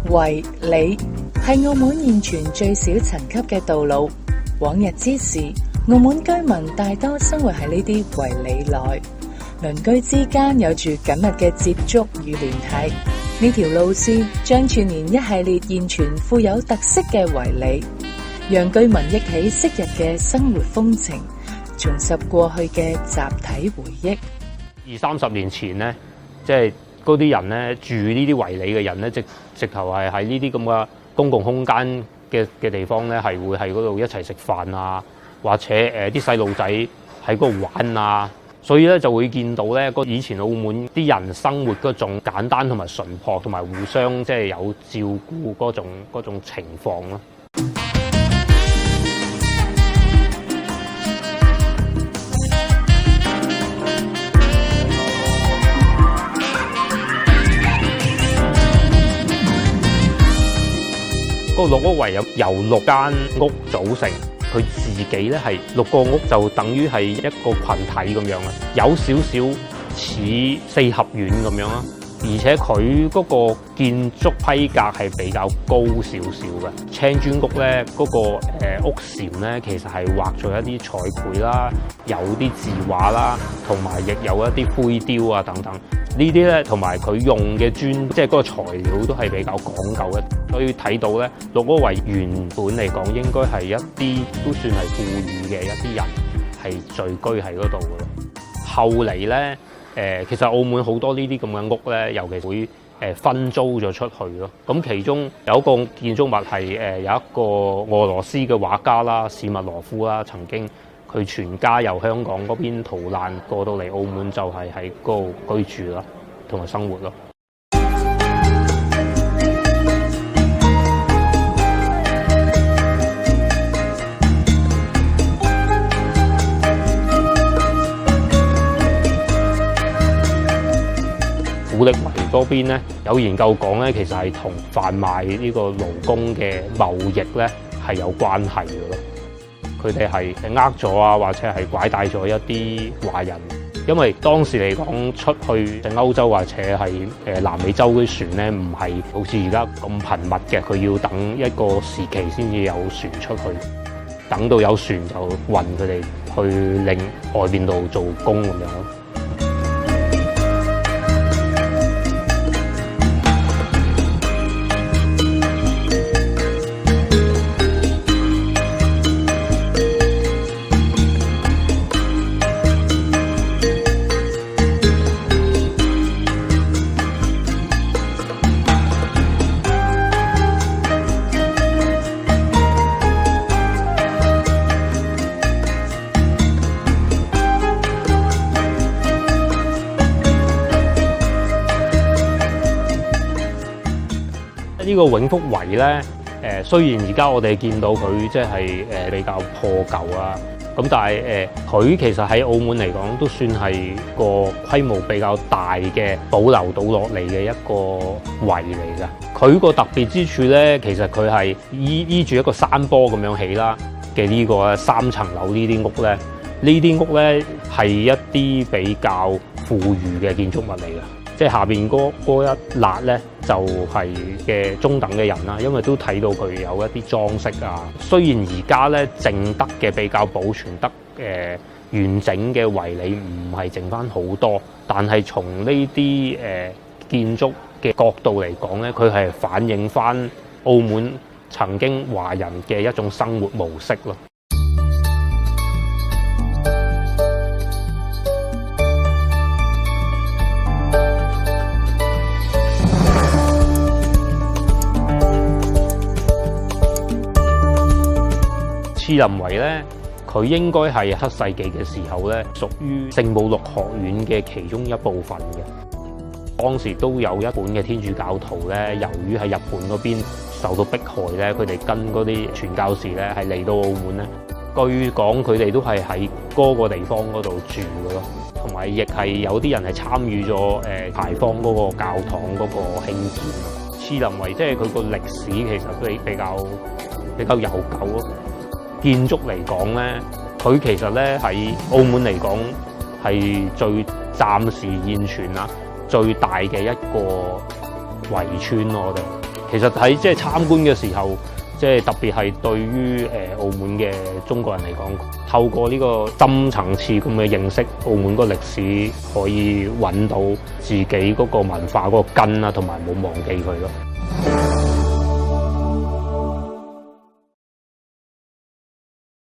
圍里係澳門現存最少層級嘅道路。往日之時，澳門居民大多生活喺呢啲圍里內，鄰居之間有住緊密嘅接觸與聯繫。呢條路線將串聯一系列現存富有特色嘅圍里，讓居民憶起昔日嘅生活風情，重拾過去嘅集體回憶。20-30年前咧，即係嗰啲人咧住呢啲圍里嘅人咧，直頭係喺呢啲咁嘅公共空間嘅地方咧，係會喺嗰度一齊食飯啊，或者啲細路仔喺嗰度玩啊。所以咧就會見到咧，以前澳門啲人生活嗰種簡單同埋淳樸，同埋互相即係有照顧嗰種情況咯。個6個圍由6間屋組成。佢自己咧係6個屋，就等於係一個群體咁樣啦，有少少似4合院咁樣啦。而且佢嗰個建築批格係比較高少少嘅。青磚屋咧，嗰個屋檐咧，其實係畫咗一啲彩繪啦，有啲字畫啦，同埋亦有一啲灰雕啊等等。呢啲咧同埋佢用嘅磚，即係嗰個材料都係比較講究嘅。所以睇到咧，6個圍原本嚟講應該係一啲都算係富裕嘅一啲人係聚居喺嗰度嘅咯。後嚟咧，其實澳門好多呢啲咁嘅屋咧，尤其會分租咗出去咯。咁其中有一個建築物係有一個俄羅斯嘅畫家啦，史密羅夫啦，曾經佢全家由香港嗰邊逃難過到嚟澳門，就係喺嗰度居住啦，同埋生活咯。古力圍嗰邊咧，有研究講咧，其實係同販賣呢個勞工嘅貿易咧係有關係嘅咯。佢哋係咗啊，或者係拐帶咗一啲華人，因為當時嚟講出去歐洲或者係南美洲嗰啲船咧，唔係好似而家咁頻密嘅，佢要等一個時期先至有船出去，等到有船就運佢哋去另外邊度做工咁樣咯。呢個永福圍咧，雖然而家我哋見到佢即係比較破舊啊，咁但係佢其實喺澳門嚟講都算係個規模比較大嘅保留到落嚟嘅一個圍嚟㗎。佢個特別之處咧，其實佢係依住一個山坡咁樣起啦嘅呢個3層樓呢啲屋咧，呢啲屋咧係一啲比較富裕嘅建築物嚟㗎。即係下邊嗰一笪咧，就係嘅中等嘅人啦，因為都睇到佢有一啲裝飾啊。雖然而家咧剩得嘅比較保存得完整嘅圍里唔係剩翻好多，但係從呢啲建築嘅角度嚟講咧，佢係反映翻澳門曾經華人嘅一種生活模式咯。士林圍咧，佢應該係7世紀嘅時候咧，屬於聖保祿學院嘅其中一部分嘅。當時都有一本嘅天主教徒咧，由於喺日本嗰邊受到迫害咧，佢哋跟嗰啲傳教士咧係嚟到澳門咧。據講佢哋都係喺嗰個地方嗰度住嘅咯，同埋亦係有啲人係參與咗牌坊嗰個教堂嗰個興建。士林圍即係佢個歷史其實比較悠久咯。建築嚟講咧，佢其實咧喺澳門嚟講係暫時現存啦最大嘅一個圍村咯，我哋。其實喺即係參觀嘅時候，即係特別係對於澳門嘅中國人嚟講，透過呢個深層次咁嘅認識澳門個歷史，可以揾到自己嗰個文化嗰個根啊，同埋冇忘記佢咯。